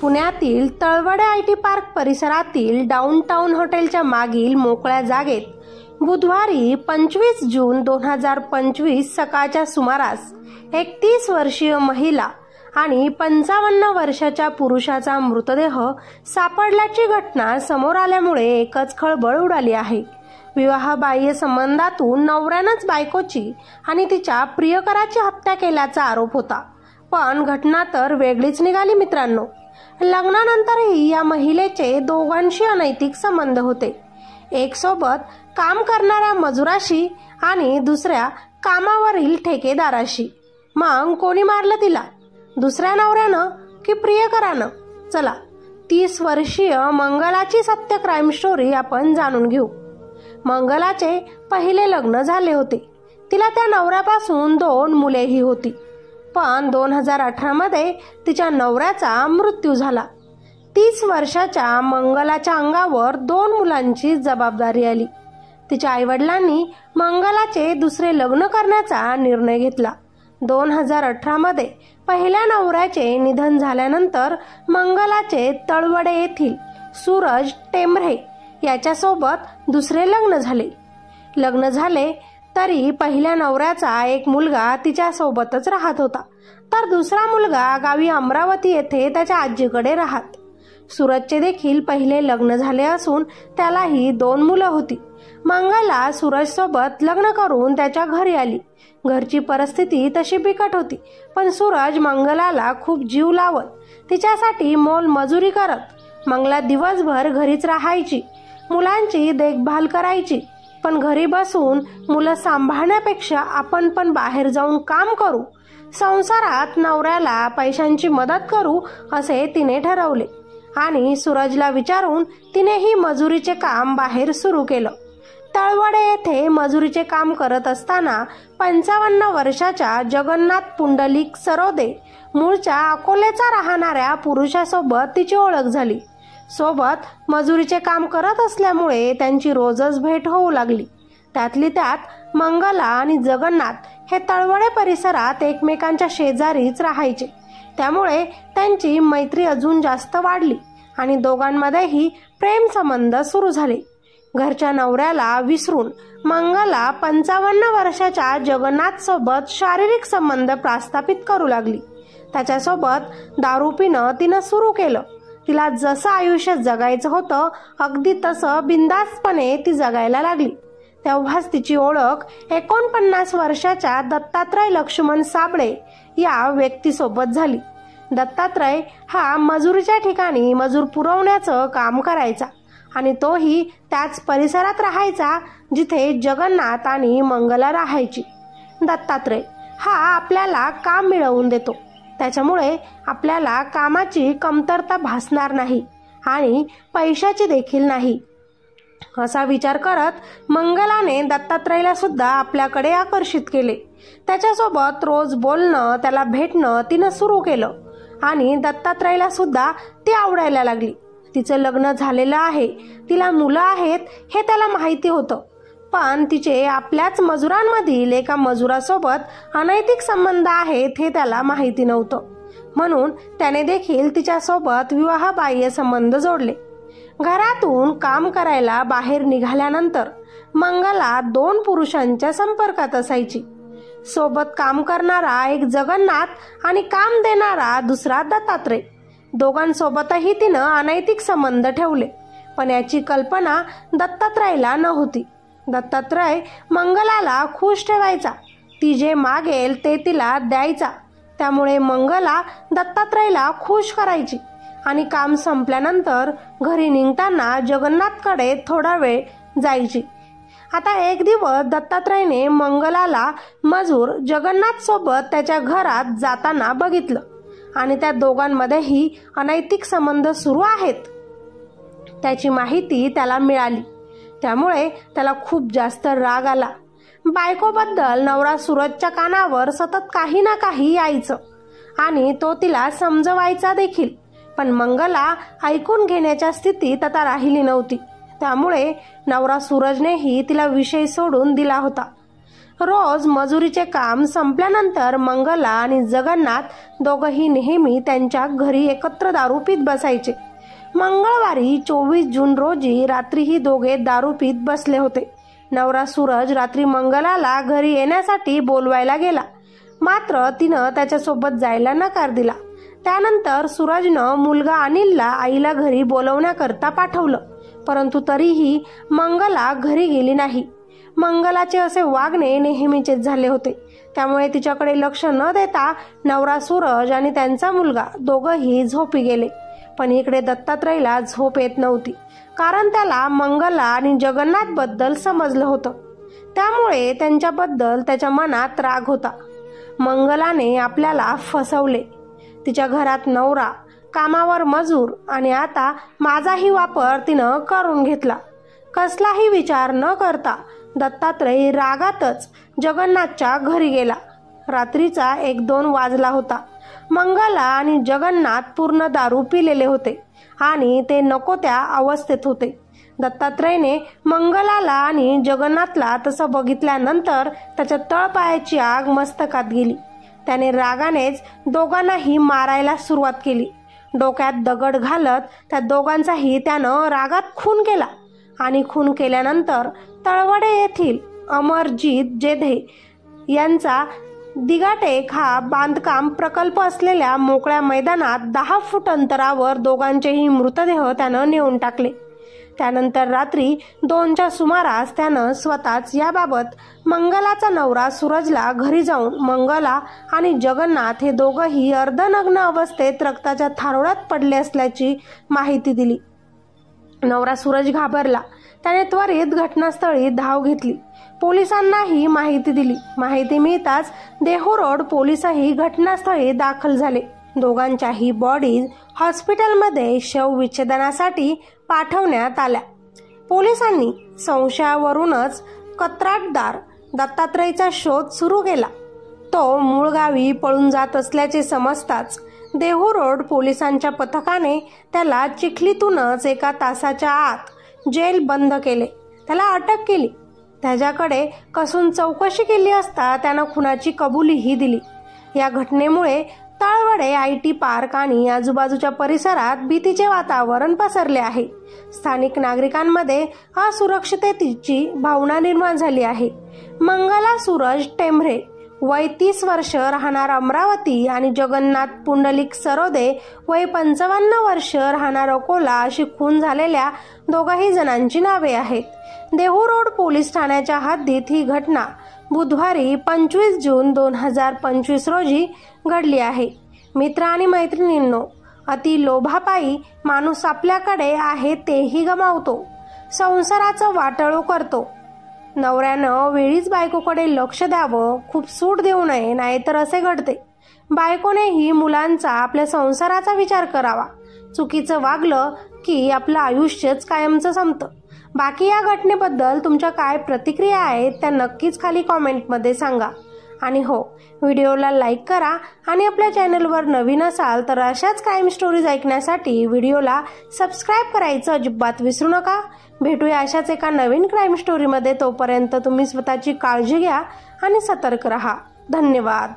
पुण्यातील Talwade IT park परिसरातील downtown हॉटेलच्या मागील मोकळ्या जागेत बुधवारी 25 जून 2025 सकाळच्या सुमारास एक 30 वर्षीय महिला आणि 55 वर्षाच्या पुरुषाचा मृतदेह सापडल्याची घटना समोर आल्यामुळे एकच खळबळ उडाली आहे। विवाहबाह्य संबंधातून नवऱ्यानंच बायकोची आणि तिच्या प्रियकराची हत्या केल्याचा आरोप होता, पण घटना तर वेगळीच निघाली मित्रांनो। लग्नानंतरही या महिलेचे दोघांशी अनैतिक संबंध होते, एक सोबत काम करणाऱ्या मजुराशी आणि दुसऱ्या कामावरील ठेकेदाराशी। मग कोणी मारलं तिला, दुसऱ्या नवऱ्यानं की प्रियकरानं? चला 30 वर्षीय मंगलाची सत्य क्राईम स्टोरी आपण जाणून घेऊ। मंगलाचे पहिले लग्न झाले होते, तिला त्या नवऱ्यापासून 2 मुलेही होती, पण 2018 मध्ये तिच्या नवऱ्याचा मृत्यू झाला। 30 वर्षाच्या मंगलाच्या अंगावर 2 मुलांची जबाबदारी आली। तिच्या आईवडिलांनी मंगलाचे दुसरे लग्न करण्याचा निर्णय घेतला। 2018 मध्ये पहिल्या नवऱ्याचे निधन झाल्यानंतर मंगलाचे तळवडे येथील सूरज टेंभरे याच्यासोबत दुसरे लग्न झाले तरी पहिल्या नवऱ्याचा एक मुलगा तिच्या सोबतच राहत होता, तर दुसरा मुलगा गावी अमरावती येथे त्याच्या आजीकडे राहत। सूरजचे देखील पहिले लग्न झाले असून त्यालाही 2 मुलं होती। मंगला सूरज सोबत लग्न करून त्याच्या घरी आली। घरची परिस्थिती तशी बिकट होती, पण सूरज मंगलाला खूप जीव लावत तिच्यासाठी मोल मजुरी करत मंगला दिवसभर घरीच राहायची, मुलांची देखभाल करायची। पण घरी बसून मुलं सांभाळण्यापेक्षा आपण पण बाहेर जाऊन काम करू, संसारात नवऱ्याला पैशांची मदत करू असे तिने ठरवले आणि सूरजला विचारून तिनेही मजुरीचे काम बाहेर सुरू केलं। तळवडे येथे मजुरीचे काम करत असताना 55 वर्षाच्या जगन्नाथ पुंडलिक सरोदे मूळच्या अकोल्याचा राहणाऱ्या पुरुषासोबत तिची ओळख झाली। सोबत मजुरीचे काम करत असल्यामुळे त्यांची रोजच भेट होऊ लागली। त्यातली त्यात मंगला आणि जगन्नाथ हे तळवडे परिसरात एकमेकांच्या शेजारीच राहायचे, त्यामुळे त्यांची मैत्री अजून जास्त वाढली आणि दोघांमध्येही प्रेम संबंध सुरू झाले। घरच्या नवऱ्याला विसरून मंगला 55 वर्षाच्या जगन्नाथ सोबत शारीरिक संबंध प्रस्थापित करू लागली। त्याच्यासोबत दारू पिणं तिनं सुरू केलं। तिला जसं आयुष्य जगायचं होतं अगदी तसं बिनधास्तपणे ती जगायला लागली। तेव्हाच तिची ओळख 49 वर्षाच्या दत्तात्रय लक्ष्मण साबळे या व्यक्तीसोबत झाली। दत्तात्रय हा मजुरीच्या ठिकाणी मजूर पुरवण्याचं काम करायचा आणि तोही त्याच परिसरात राहायचा जिथे जगन्नाथ आणि मंगला राहायची। दत्तात्रय हा आपल्याला काम मिळवून देतो, त्याच्यामुळे आपल्याला कामाची कमतरता भासणार नाही आणि पैशाची देखील नाही, असा विचार करत मंगलाने दत्तात्रयला सुद्धा आपल्याकडे आकर्षित केले। त्याच्यासोबत रोज बोलणं, त्याला भेटणं तिनं सुरू केलं आणि दत्तात्रयला सुद्धा ती आवडायला लागली। तिचं लग्न झालेलं आहे, तिला मुलं आहेत हे त्याला माहिती होतं, पण तिचे आपल्याच मजुरांमधील एका मजुरासोबत अनैतिक संबंध आहेत हे त्याला माहिती नव्हतं, म्हणून त्याने देखील तिच्यासोबत विवाहबाह्य संबंध जोडले। घरातून काम करायला बाहेर निघाल्यानंतर मंगला 2 पुरुषांच्या संपर्कात असायची। सोबत काम करणारा एक जगन्नाथ आणि काम देणारा दुसरा दत्तात्रय। दोघांसोबतही तिनं अनैतिक संबंध ठेवले, पण याची कल्पना दत्तात्रयला नव्हती। दत्तात्रय मंगलाला खुश ठेवायचा, ती जे मागेल ते तिला द्यायचा, त्यामुळे मंगला दत्तात्रयला खुश करायची आणि काम संपल्यानंतर घरी निघताना जगन्नाथकडे थोडा वेळ जायची। आता एक दिवस दत्तात्रयने मंगलाला मजूर जगन्नाथ सोबत त्याच्या घरात जाताना बघितलं आणि त्या दोघांमध्येही अनैतिक संबंध सुरू आहेत त्याची माहिती त्याला मिळाली, त्यामुळे त्याला खूप जास्त राग आला। बायकोबद्दल नवरा सूरजच्या कानावर सतत काही ना काही यायचं आणि तो तिला समजवायचा देखील, पण मंगला ऐकून घेण्याच्या स्थितीत आता राहिली नव्हती, त्यामुळे नवरा सूरजनेही तिला विषय सोडून दिला होता। रोज मजुरीचे काम संपल्यानंतर मंगला आणि जगन्नाथ दोघंही नेहमी त्यांच्या घरी एकत्र दारू पीत बसायचे. मंगळवारी 24 जून रोजी रात्री ही दोघे दारू पीत बसले होते. नवरा सूरज रात्री मंगलाला घरी येण्यासाठी बोलवायला गेला, मात्र तिनं त्याच्यासोबत जायला नकार दिला. त्यानंतर सूरजनं मुलगा अनिलला आईला घरी बोलवण्याकरता पाठवलं, परंतु तरीही मंगला घरी गेली नाही. मंगलाचे असे वागणे नेहमीचेच झाले होते, त्यामुळे तिच्याकडे लक्ष न देता नवरा सूरज आणि त्यांचा मुलगा दोघंही झोपी गेले. पण इकडे दत्तात्रयला झोप येत नव्हती, कारण त्याला मंगला आणि जगन्नाथ बद्दल समजलं होतं. त्यामुळे त्यांच्याबद्दल त्याच्या मनात राग होता. मंगलाने आपल्याला फसवले. तिच्या घरात नवरा, कामावर मजूर आणि आता माझाही वापर तिनं करून घेतला. कसलाही विचार न करता दत्तात्रय रागातच जगन्नाथच्या घरी गेला. रात्रीचा 1-2 वाजला होता. मंगला आणि जगन्नाथ पूर्ण दारू पिलेले होते आणि ते नको त्या अवस्थेत होते. दत्तात्रयने मंगलाला आणि जगन्नाथला तसं बघितल्यानंतर त्याच्या तळपायाची आग मस्तकात गेली. त्याने रागानेच दोघांनाही मारायला सुरुवात केली. डोक्यात दगड घालत त्या दोघांचाही त्यानं रागात खून केला आणि खून केल्यानंतर तळवडे येथील अमरजीत जेधे यांचा दिगाटेक हा बांधकाम प्रकल्प असलेल्या मोकळ्या मैदानात 10 फूट अंतरावर दोघांचेही मृतदेह त्यानं नेऊन टाकले. त्यानंतर रात्री 2च्या सुमारास त्यानं स्वतःच याबाबत मंगलाचा नवरा सूरजला घरी जाऊन मंगला आणि जगन्नाथ हे दोघंही अर्धनग्न अवस्थेत रक्ताच्या थारोळ्यात पडले असल्याची माहिती दिली. नवरा सूरज घाबरला. त्याने त्वरित घटनास्थळी धाव घेतली. पोलिसांनाही माहिती दिली. माहिती मिळताच देहू पोलीसही घटनास्थळी दाखल झाले. दोघांच्याही बॉडीज हॉस्पिटलमध्ये शवविच्छेदनासाठी पाठवण्यात आल्या. पोलिसांनी संशयावरूनच कंत्राटदार दत्तात्रयचा शोध सुरू केला. तो मूळ गावी पळून जात असल्याचे समजताच देहू पोलिसांच्या पथकाने त्याला चिखलीतूनच 1 तासाच्या आत जेल बंद केले. त्याला अटक केली. त्याच्याकडे कसून चौकशी केली असता त्यानं खुनाची कबुलीही दिली. या घटनेमुळे तळवडे IT पार्क आणि आजूबाजूच्या परिसरात भीतीचे वातावरण पसरले आहे. स्थानिक नागरिकांमध्ये असुरक्षिततेची भावना निर्माण झाली आहे. मंगला सूरज टेंभरे वय 30 वर्ष राहणार अमरावती आणि जगन्नाथ पुंडलिक सरोदे वय 55 वर्ष राहणार अकोला अशी खून झालेल्या दोघाही जणांची नावे आहेत. देहू पोलीस ठाण्याच्या हद्दीत ही घटना बुधवारी 25 जून 2025 रोजी घडली आहे. मित्र आणि मैत्रिणींनो, अति लोभापायी माणूस आपल्याकडे आहे तेही गमावतो. संसाराचं वाटोळं करतो. नवऱ्यानं वेळीच बायकोकडे लक्ष द्यावं, खूप सूट देऊ नये, नाहीतर असे घडते. बायकोनेही मुलांचा, आपल्या संसाराचा विचार करावा. चुकीचं वागलं की आपलं आयुष्यच कायमचं संपतं. बाकी या घटनेबद्दल तुमच्या काय प्रतिक्रिया आहेत त्या नक्कीच खाली कॉमेंटमध्ये सांगा. आणि हो, व्हिडिओला लाईक करा आणि आपल्या चॅनलवर नवीन असाल तर अशाच क्राईम स्टोरीज ऐकण्यासाठी व्हिडिओला सबस्क्राईब करायचं अजिबात विसरू नका. भेटूया अशाच एका नवीन क्राईम स्टोरीमध्ये. तोपर्यंत तुम्ही स्वतःची काळजी घ्या आणि सतर्क रहा. धन्यवाद.